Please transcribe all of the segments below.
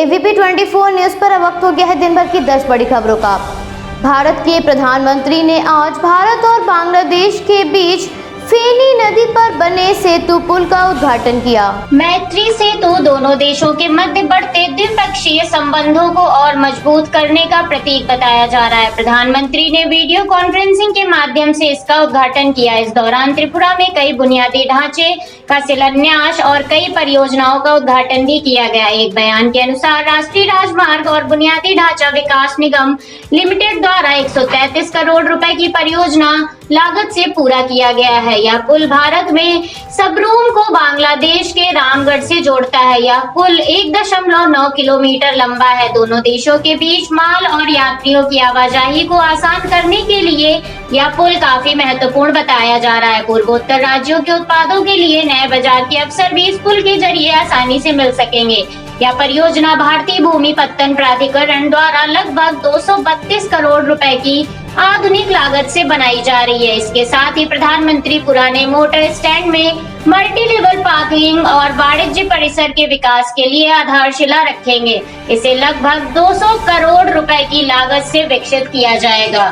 AVP 24 news पर वक्त हो गया है दिन भर की 10 बड़ी खबरों का। भारत के प्रधानमंत्री ने आज भारत और बांग्लादेश के बीच फेनी नदी पर बने सेतु पुल का उद्घाटन किया। मैत्री सेतु दोनों देशों के मध्य बढ़ते द्विपक्षीय संबंधों को और मजबूत करने का प्रतीक बताया जा रहा है। प्रधानमंत्री ने वीडियो कॉन्फ्रेंसिंग के माध्यम से इसका उद्घाटन किया। इस दौरान त्रिपुरा में कई बुनियादी ढांचे का शिलान्यास और कई परियोजनाओं का उद्घाटन भी किया गया। एक बयान के अनुसार राष्ट्रीय राजमार्ग और बुनियादी ढांचा विकास निगम लिमिटेड द्वारा 133 करोड़ रुपए की परियोजना लागत से पूरा किया गया है। यह पुल भारत में सबरूम को बांग्लादेश के रामगढ़ से जोड़ता है। यह पुल 1.9 किलोमीटर लंबा है। दोनों देशों के बीच माल और यात्रियों की आवाजाही को आसान करने के लिए यह पुल काफी महत्वपूर्ण बताया जा रहा है। पूर्वोत्तर राज्यों के उत्पादों के लिए नए बाजार के अवसर भी इस पुल के जरिए आसानी से मिल सकेंगे। यह परियोजना भारतीय भूमि पत्तन प्राधिकरण द्वारा लगभग 232 करोड़ रुपए की आधुनिक लागत से बनाई जा रही है। इसके साथ ही प्रधानमंत्री पुराने मोटर स्टैंड में मल्टी लेवल पार्किंग और वाणिज्य परिसर के विकास के लिए आधारशिला रखेंगे। इसे लगभग 200 करोड़ रुपए की लागत से विकसित किया जाएगा।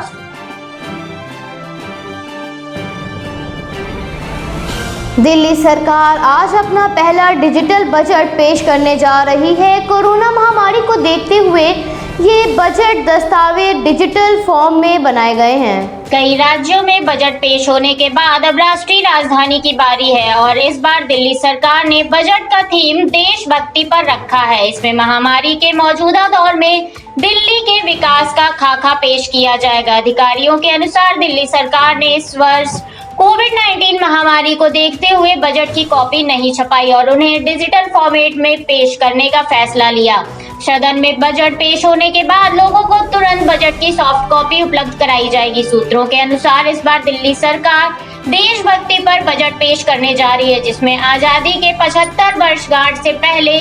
दिल्ली सरकार आज अपना पहला डिजिटल बजट पेश करने जा रही है। कोरोना महामारी को देखते हुए ये बजट दस्तावेज डिजिटल फॉर्म में बनाए गए हैं। कई राज्यों में बजट पेश होने के बाद अब राष्ट्रीय राजधानी की बारी है और इस बार दिल्ली सरकार ने बजट का थीम देशभक्ति पर रखा है। इसमें महामारी के मौजूदा दौर में दिल्ली के विकास का खाका पेश किया जाएगा। अधिकारियों के अनुसार दिल्ली सरकार ने इस वर्ष कोविड-19 महामारी को देखते हुए बजट की कॉपी नहीं छपाई और उन्हें डिजिटल फॉर्मेट में पेश करने का फैसला लिया। सदन में बजट पेश होने के बाद लोगों को तुरंत बजट की सॉफ्ट कॉपी उपलब्ध कराई जाएगी। सूत्रों के अनुसार इस बार दिल्ली सरकार देशभक्ति पर बजट पेश करने जा रही है, जिसमें आजादी के 75 वर्षगांठ से पहले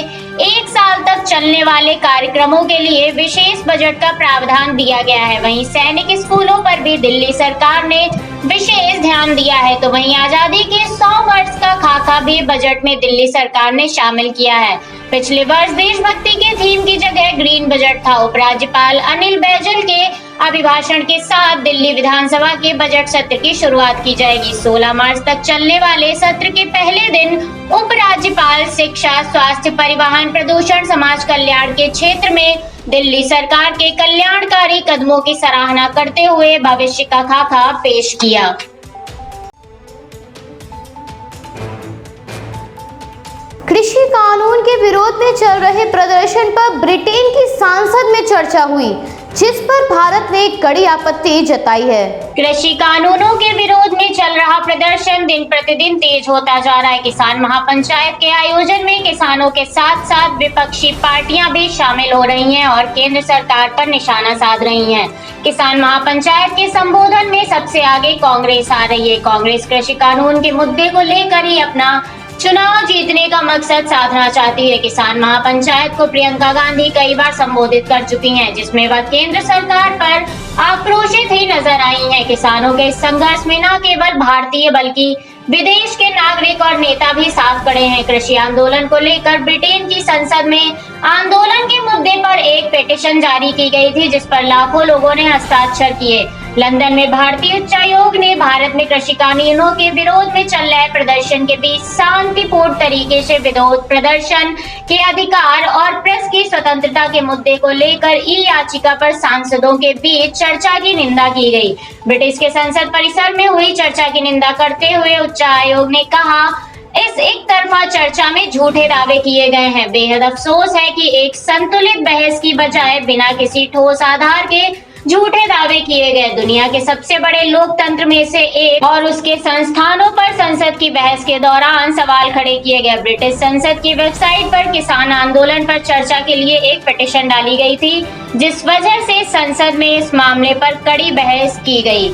1 साल तक चलने वाले कार्यक्रमों के लिए विशेष बजट का प्रावधान दिया गया है। वहीं सैनिक स्कूलों पर भी दिल्ली सरकार ने विशेष ध्यान दिया है। तो वहीं आजादी के 100 वर्ष का खाका भी बजट में दिल्ली सरकार ने शामिल किया है। पिछले वर्ष देशभक्ति के थीम की जगह ग्रीन बजट था। उपराज्यपाल अनिल बैजल के अभिभाषण के साथ दिल्ली विधानसभा के बजट सत्र की शुरुआत की जाएगी। 16 मार्च तक चलने वाले सत्र के पहले दिन उपराज्यपाल शिक्षा, स्वास्थ्य, परिवहन, प्रदूषण, समाज कल्याण के क्षेत्र में दिल्ली सरकार के कल्याणकारी कदमों की सराहना करते हुए भविष्य का खाका पेश किया। कृषि कानून के विरोध में चल रहे प्रदर्शन पर ब्रिटेन की संसद में चर्चा हुई, जिस पर भारत ने कड़ी आपत्ति जताई है। कृषि कानूनों के विरोध में चल रहा प्रदर्शन दिन प्रतिदिन तेज होता जा रहा है। किसान महापंचायत के आयोजन में किसानों के साथ साथ विपक्षी पार्टियां भी शामिल हो रही हैं और केंद्र सरकार पर निशाना साध रही हैं। किसान महापंचायत के संबोधन में सबसे आगे कांग्रेस आ रही है। कांग्रेस कृषि कानून के मुद्दे को लेकर ही अपना चुनाव जीतने का मकसद साधना चाहती है। किसान महापंचायत को प्रियंका गांधी कई बार संबोधित कर चुकी हैं, जिसमें वह केंद्र सरकार पर आक्रोशित ही नजर आई हैं। किसानों के इस संघर्ष में न केवल भारतीय बल्कि विदेश के नागरिक और नेता भी साथ खड़े हैं। कृषि आंदोलन को लेकर ब्रिटेन की संसद में आंदोलन के मुद्दे पर एक पिटीशन जारी की गई थी, जिस पर लाखों लोगों ने हस्ताक्षर किए। लंदन में भारतीय उच्चायोग ने भारत में कृषि कानूनों के विरोध में चल रहे प्रदर्शन के बीच शांतिपूर्ण तरीके से विरोध प्रदर्शन के अधिकार और प्रेस की स्वतंत्रता के मुद्दे को लेकर ई याचिका पर सांसदों के बीच चर्चा की निंदा की गई। ब्रिटिश के संसद परिसर में हुई चर्चा की निंदा करते हुए उच्च आयोग ने कहा, इस एक तरफा चर्चा में झूठे दावे किए गए हैं। बेहद अफसोस है कि एक संतुलित बहस की बजाय बिना किसी ठोस आधार के झूठे दावे किए गए। दुनिया के सबसे बड़े लोकतंत्र में से एक और उसके संस्थानों पर संसद की बहस के दौरान सवाल खड़े किए गए। ब्रिटिश संसद की वेबसाइट पर किसान आंदोलन पर चर्चा के लिए एक पिटीशन डाली गई थी, जिस वजह से संसद में इस मामले पर कड़ी बहस की गई।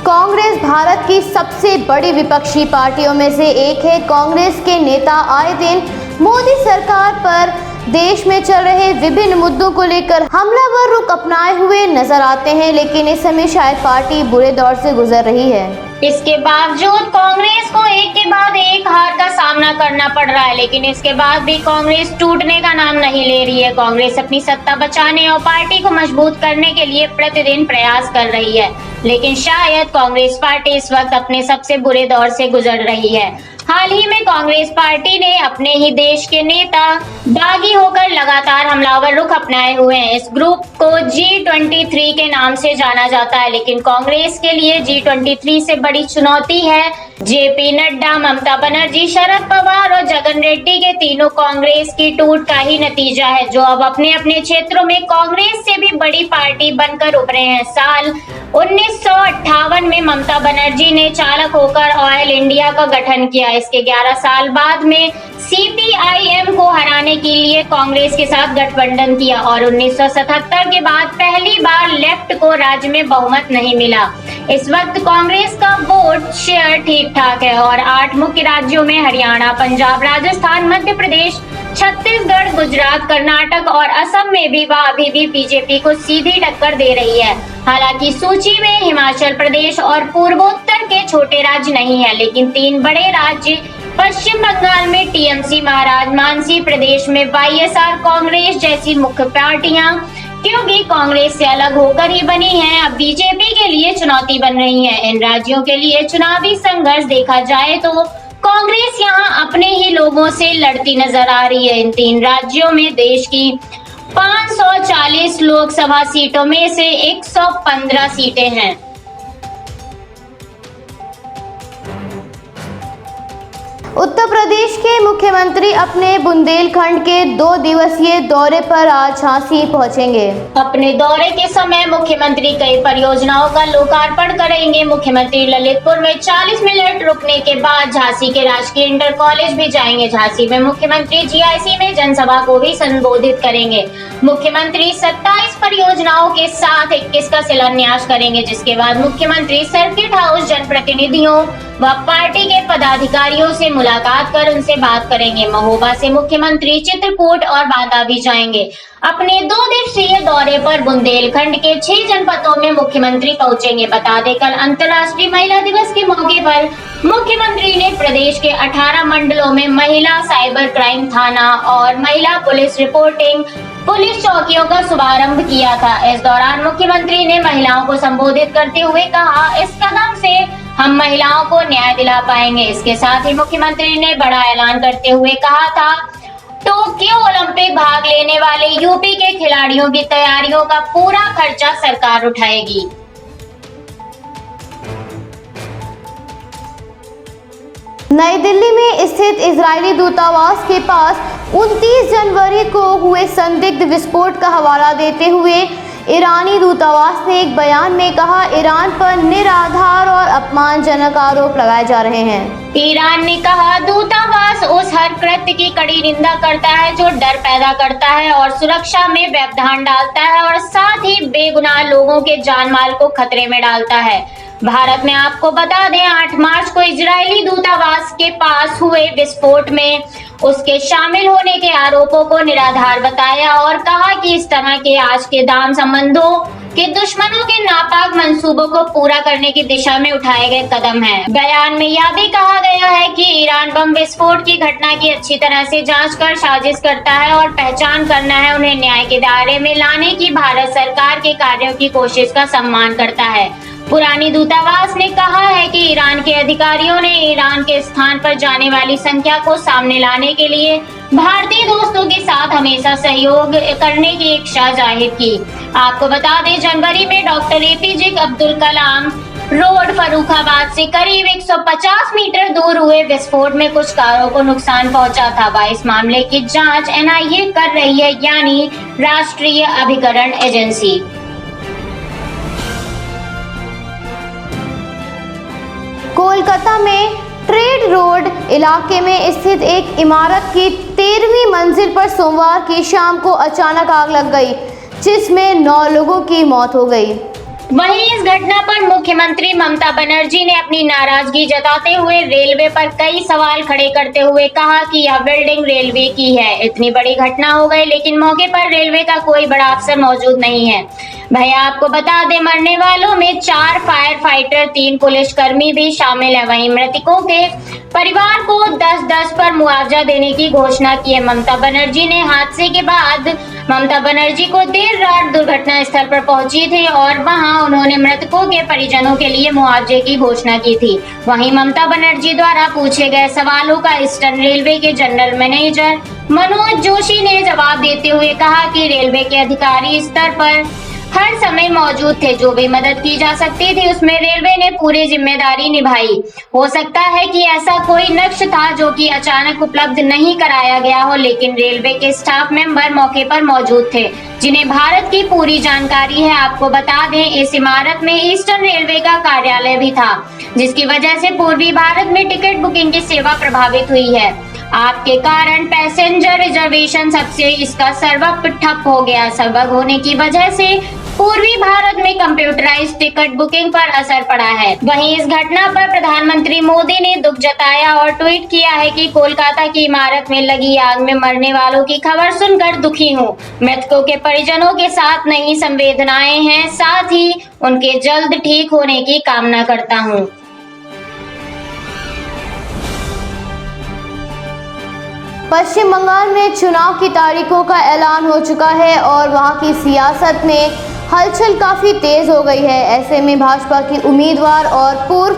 कांग्रेस भारत की सबसे बड़ी विपक्षी पार्टियों में से एक है। कांग्रेस के नेता आए दिन मोदी सरकार पर देश में चल रहे विभिन्न मुद्दों को लेकर हमलावर रुख अपनाए हुए नजर आते हैं, लेकिन इस समय शायद पार्टी बुरे दौर से गुजर रही है। इसके बावजूद कांग्रेस को एक के बाद एक हार का सामना करना पड़ रहा है, लेकिन इसके बाद भी कांग्रेस टूटने का नाम नहीं ले रही है। कांग्रेस अपनी सत्ता बचाने और पार्टी को मजबूत करने के लिए प्रतिदिन प्रयास कर रही है, लेकिन शायद कांग्रेस पार्टी इस वक्त अपने सबसे बुरे दौर से गुजर रही है। हाल ही में कांग्रेस पार्टी ने अपने ही देश के नेता बागी होकर लगातार हमलावर रुख अपनाए हुए हैं। इस ग्रुप को G23 के नाम से जाना जाता है, लेकिन कांग्रेस के लिए G23 से बड़ी चुनौती है जेपी नड्डा, ममता बनर्जी, शरद पवार और जगन रेड्डी के तीनों कांग्रेस की टूट का ही नतीजा है, जो अब अपने अपने क्षेत्रों में कांग्रेस से भी बड़ी पार्टी बनकर उभरे हैं। साल 1958 में ममता बनर्जी ने चालक होकर ऑयल इंडिया का गठन किया। इसके 11 साल बाद में CPIM को हराने के लिए कांग्रेस के साथ गठबंधन किया और 1977 के बाद पहली बार लेफ्ट को राज्य में बहुमत नहीं मिला। इस वक्त कांग्रेस का वोट शेयर ठीक ठाक है और 8 मुख्य राज्यों में हरियाणा, पंजाब, राजस्थान, मध्य प्रदेश, छत्तीसगढ़, गुजरात, कर्नाटक और असम में भी वह अभी भी बीजेपी को सीधी टक्कर दे रही है। हालांकि सूची में हिमाचल प्रदेश और पूर्वोत्तर के छोटे राज्य नहीं है, लेकिन 3 बड़े राज्य पश्चिम बंगाल में TMC, मध्य प्रदेश में YSR कांग्रेस जैसी मुख्य पार्टियां क्योंकि कांग्रेस से अलग होकर ही बनी हैं, अब बीजेपी के लिए चुनौती बन रही है। इन राज्यों के लिए चुनावी संघर्ष देखा जाए तो कांग्रेस यहां अपने ही लोगों से लड़ती नजर आ रही है। इन 3 राज्यों में देश की 540 लोकसभा सीटों में से 115 सीटें हैं। उत्तर प्रदेश के मुख्यमंत्री अपने बुंदेलखंड के 2 दिवसीय दौरे पर आज झांसी पहुंचेंगे। अपने दौरे के समय मुख्यमंत्री कई परियोजनाओं का लोकार्पण करेंगे। मुख्यमंत्री ललितपुर में 40 मिनट रुकने के बाद झांसी के राजकीय इंटर कॉलेज भी जाएंगे। झांसी में मुख्यमंत्री GIC में जनसभा को भी संबोधित करेंगे। मुख्यमंत्री 27 परियोजनाओं के साथ 21 का शिलान्यास करेंगे, जिसके बाद मुख्यमंत्री सर्किट हाउस जनप्रतिनिधियों व पार्टी के पदाधिकारियों से मुलाकात कर उनसे बात करेंगे। महोबा से मुख्यमंत्री चित्रकूट और बांदा भी जाएंगे। अपने 2 दिवसीय दौरे पर बुंदेलखंड के 6 जनपदों में मुख्यमंत्री पहुंचेंगे। बता दें, कल अंतर्राष्ट्रीय महिला दिवस के मौके पर मुख्यमंत्री ने प्रदेश के 18 मंडलों में महिला साइबर क्राइम थाना और महिला पुलिस रिपोर्टिंग पुलिस चौकियों का शुभारंभ किया था। इस दौरान मुख्यमंत्री ने महिलाओं को संबोधित करते हुए कहा, इस कदम से हम महिलाओं को न्याय दिला पाएंगे। इसके साथ ही मुख्यमंत्री ने बड़ा ऐलान करते हुए कहा था, टोक्यो ओलंपिक भाग लेने वाले यूपी के खिलाड़ियों की तैयारियों का पूरा खर्चा सरकार उठाएगी। नई दिल्ली में स्थित इजरायली दूतावास के पास 29 जनवरी को हुए संदिग्ध विस्फोट का हवाला देते हुए ईरानी दूतावास ने एक बयान में कहा, ईरान पर निराधार और अपमानजनक आरोप लगाए जा रहे हैं। ईरान ने कहा, दूतावास उस हर कृत्य की कड़ी निंदा करता है जो डर पैदा करता है और सुरक्षा में व्यवधान डालता है और साथ ही बेगुनाह लोगों के जान माल को खतरे में डालता है। भारत में आपको बता दें, 8 मार्च को इजरायली दूतावास के पास हुए विस्फोट में उसके शामिल होने के आरोपों को निराधार बताया और कहा कि इस तरह के आज के दाम संबंधों के दुश्मनों के नापाक मंसूबों को पूरा करने की दिशा में उठाए गए कदम हैं। बयान में यह भी कहा गया है कि ईरान बम विस्फोट की घटना की अच्छी तरह से जांच कर साजिश करता है और पहचान करना है, उन्हें न्याय के दायरे में लाने की भारत सरकार के कार्यों की कोशिश का सम्मान करता है। पुरानी दूतावास ने कहा है कि ईरान के अधिकारियों ने ईरान के स्थान पर जाने वाली संख्या को सामने लाने के लिए भारतीय दोस्तों के साथ हमेशा सहयोग करने की इच्छा जाहिर की। आपको बता दें, जनवरी में doctor APJ Abdul Kalam road Farrukhabad से करीब 150 मीटर दूर हुए विस्फोट में कुछ कारों को नुकसान पहुंचा था। इस मामले की जांच NIA कर रही है, यानी राष्ट्रीय अभिकरण एजेंसी। कोलकाता में ट्रेड रोड इलाके में स्थित एक इमारत की 13वीं मंजिल पर सोमवार की शाम को अचानक आग लग गई, जिसमें 9 लोगों की मौत हो गई। वहीं इस घटना पर मुख्यमंत्री ममता बनर्जी ने अपनी नाराजगी जताते हुए रेलवे पर कई सवाल खड़े करते हुए कहा कि यह बिल्डिंग रेलवे की है। इतनी बड़ी घटना हो गई लेकिन मौके पर रेलवे का कोई बड़ा अफसर मौजूद नहीं है। भैया आपको बता दें, मरने वालों में 4 फायर फाइटर, 3 पुलिसकर्मी भी शामिल है। वहीं मृतकों के परिवार को 10-10 पर मुआवजा देने की घोषणा की है। ममता बनर्जी ने हादसे के बाद ममता बनर्जी को देर रात दुर्घटना स्थल पर पहुंची थी और वहां उन्होंने मृतकों के परिजनों के लिए मुआवजे की घोषणा की थी। वहीं ममता बनर्जी द्वारा पूछे गए सवालों का ईस्टर्न रेलवे के जनरल मैनेजर मनोज जोशी ने जवाब देते हुए कहा कि रेलवे के अधिकारी स्तर पर हर समय मौजूद थे। जो भी मदद की जा सकती थी उसमें रेलवे ने पूरी जिम्मेदारी निभाई। हो सकता है कि ऐसा कोई लक्ष्य था जो कि अचानक उपलब्ध नहीं कराया गया हो, लेकिन रेलवे के स्टाफ मेंबर मौके पर मौजूद थे जिन्हें भारत की पूरी जानकारी है। आपको बता दें, इस इमारत में ईस्टर्न रेलवे का कार्यालय भी था, जिसकी वजह से पूर्वी भारत में टिकट बुकिंग की सेवा प्रभावित हुई है। आपके कारण पैसेंजर रिजर्वेशन सबसे इसका सर्वर ठप हो गया। सर्वर होने की वजह से पूर्वी भारत में कंप्यूटराइज्ड टिकट बुकिंग पर असर पड़ा है। वहीं इस घटना पर प्रधानमंत्री मोदी ने दुख जताया और ट्वीट किया है कि कोलकाता की इमारत में लगी आग में मरने वालों की खबर सुनकर दुखी हूँ। मृतकों के परिजनों के साथ नई संवेदनाएं हैं, साथ ही उनके जल्द ठीक होने की कामना करता हूँ। पश्चिम बंगाल में चुनाव की तारीखों का ऐलान हो चुका है और वहां की सियासत में हलचल काफ़ी तेज़ हो गई है। ऐसे में भाजपा की उम्मीदवार और पूर्व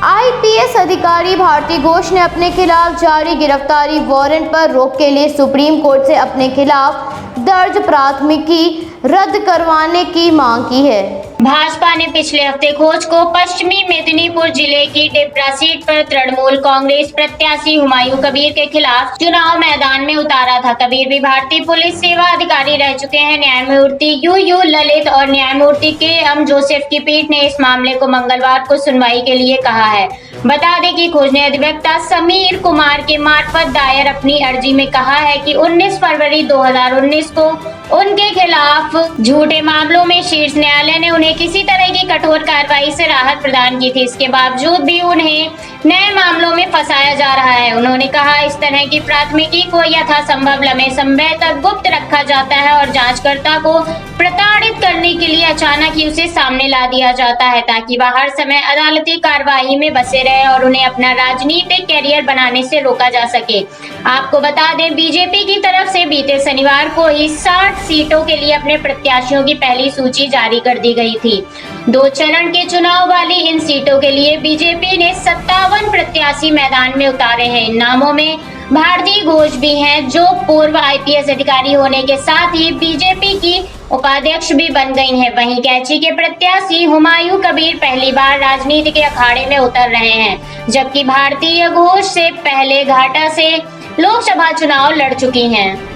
IPS अधिकारी भारती घोष ने अपने खिलाफ जारी गिरफ्तारी वारंट पर रोक के लिए सुप्रीम कोर्ट से अपने खिलाफ दर्ज प्राथमिकी रद्द करवाने की मांग की है। भाजपा ने पिछले हफ्ते घोष को पश्चिमी मेदिनीपुर जिले की डिपरा सीट पर तृणमूल कांग्रेस प्रत्याशी हुमायूं कबीर के खिलाफ चुनाव मैदान में उतारा था। कबीर भी भारतीय पुलिस सेवा अधिकारी रह चुके हैं। न्यायमूर्ति UU ललित और न्यायमूर्ति KM जोसेफ की पीठ ने इस मामले को मंगलवार को सुनवाई के लिए कहा है। बता दें कि खोजने अधिवक्ता समीर कुमार के मार्फत दायर अपनी अर्जी में कहा है कि 19 फरवरी 2019 को उनके खिलाफ झूठे मामलों में शीर्ष न्यायालय ने उन्हें किसी तरह की कठोर कार्रवाई से राहत प्रदान की थी। इसके बावजूद भी उन्हें नए मामलों में फंसाया जा रहा है। उन्होंने कहा, इस तरह की प्राथमिकी को यथासंभव लंबे समय तक गुप्त रखा जाता है और जांचकर्ता को प्रताड़ित करने के लिए अचानक ही उसे सामने ला दिया जाता है ताकि वह हर समय अदालती कार्रवाई में बसे रहे और उन्हें अपना राजनीतिक कैरियर बनाने से रोका जा सके। आपको बता दें, बीजेपी की तरफ से बीते शनिवार को ही 60 सीटों के लिए अपने प्रत्याशियों की पहली सूची जारी कर दी गई थी। 2 चरण के चुनाव वाली इन सीटों के लिए बीजेपी ने 57 प्रत्याशी मैदान में उतारे हैं। इन नामों में भारती घोष भी हैं, जो पूर्व IPS अधिकारी होने के साथ ही बीजेपी की उपाध्यक्ष भी बन गई हैं। वहीं कैची के प्रत्याशी हुमायूं कबीर पहली बार राजनीति के अखाड़े में उतर रहे हैं, जबकि भारतीय घोष से पहले घाटा से लोकसभा चुनाव लड़ चुकी हैं।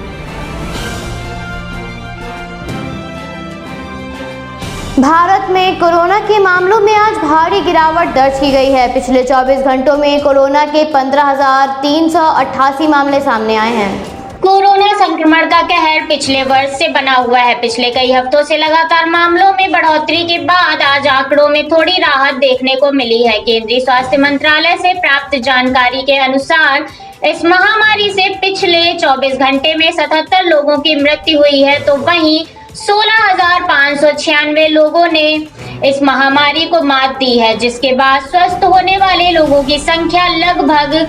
भारत में कोरोना के मामलों में आज भारी गिरावट दर्ज की गई है। पिछले 24 घंटों में कोरोना के 15,388 मामले सामने आए हैं। कोरोना संक्रमण का कहर पिछले वर्ष से बना हुआ है। पिछले कई हफ्तों से लगातार मामलों में बढ़ोतरी के बाद आज आंकड़ों में थोड़ी राहत देखने को मिली है। केंद्रीय स्वास्थ्य मंत्रालय से प्राप्त जानकारी के अनुसार इस महामारी से पिछले 24 घंटे में 77 लोगों की मृत्यु हुई है, तो वहीं 16,596 लोगों ने इस महामारी को मात दी है, जिसके बाद स्वस्थ होने वाले लोगों की संख्या लगभग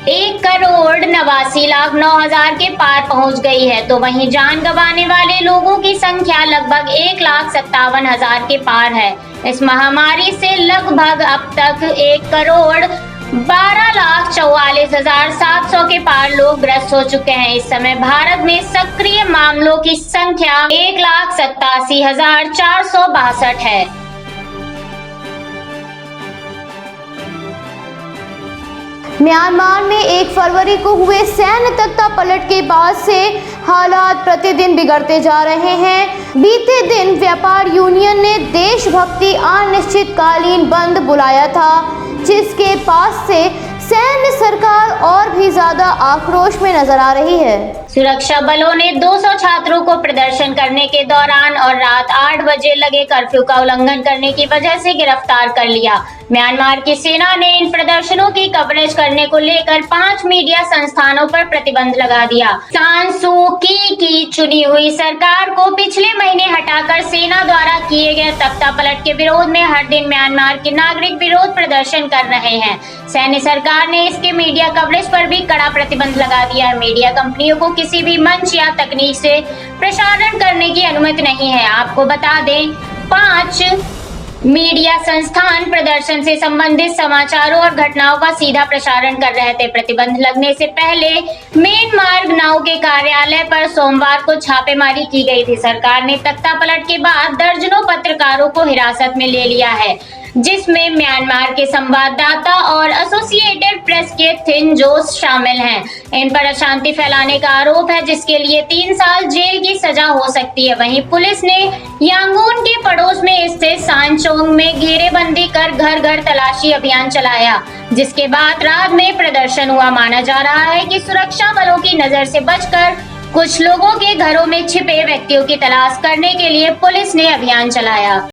1,89,09,000 के पार पहुंच गई है। तो वहीं जान गंवाने वाले लोगों की संख्या लगभग 1,57,000 के पार है। इस महामारी से लगभग अब तक 1,12,44,700 के पार लोग ग्रस्त हो चुके हैं। इस समय भारत में सक्रिय मामलों की संख्या 1,87,462 है। म्यांमार में 1 फरवरी को हुए सैन्य तख्ता पलट के बाद से हालात प्रतिदिन बिगड़ते जा रहे हैं। बीते दिन व्यापार यूनियन ने देशभक्ति अनिश्चितकालीन बंद बुलाया था, जिसके पास से सैन्य सरकार और भी ज्यादा आक्रोश में नजर आ रही है। सुरक्षा बलों ने 200 छात्रों को प्रदर्शन करने के दौरान और रात 8 बजे लगे कर्फ्यू का उल्लंघन करने की वजह से गिरफ्तार कर लिया। म्यांमार की सेना ने इन प्रदर्शनों की कवरेज करने को लेकर 5 मीडिया संस्थानों पर प्रतिबंध लगा दिया। सान सू की चुनी हुई सरकार को पिछले महीने हटाकर सेना द्वारा किए गए तख्तापलट के विरोध में हर दिन म्यांमार के नागरिक विरोध प्रदर्शन कर रहे हैं। सैन्य सरकार ने इसके मीडिया कवरेज पर भी कड़ा प्रतिबंध लगा दिया है। मीडिया कंपनियों को किसी भी मंच या तकनीक से प्रसारण करने की अनुमति नहीं है। आपको बता दें, 5 मीडिया संस्थान प्रदर्शन से संबंधित समाचारों और घटनाओं का सीधा प्रसारण कर रहे थे। प्रतिबंध लगने से पहले मेन मार्ग नाउ के कार्यालय पर सोमवार को छापेमारी की गई थी। सरकार ने तख्तापलट के बाद दर्जनों पत्रकारों को हिरासत में ले लिया है, जिसमें म्यांमार के संवाददाता और एसोसिएटेड प्रेस के थिन जोस शामिल हैं। इन पर अशांति फैलाने का आरोप है, जिसके लिए 3 साल जेल की सजा हो सकती है। वहीं पुलिस ने यांगून के पड़ोस में स्थित सांचोंग में घेरेबंदी कर घर घर तलाशी अभियान चलाया, जिसके बाद रात में प्रदर्शन हुआ। माना जा रहा है कि सुरक्षा बलों की नजर से बचकर कुछ लोगों के घरों में छिपे व्यक्तियों की तलाश करने के लिए पुलिस ने अभियान चलाया।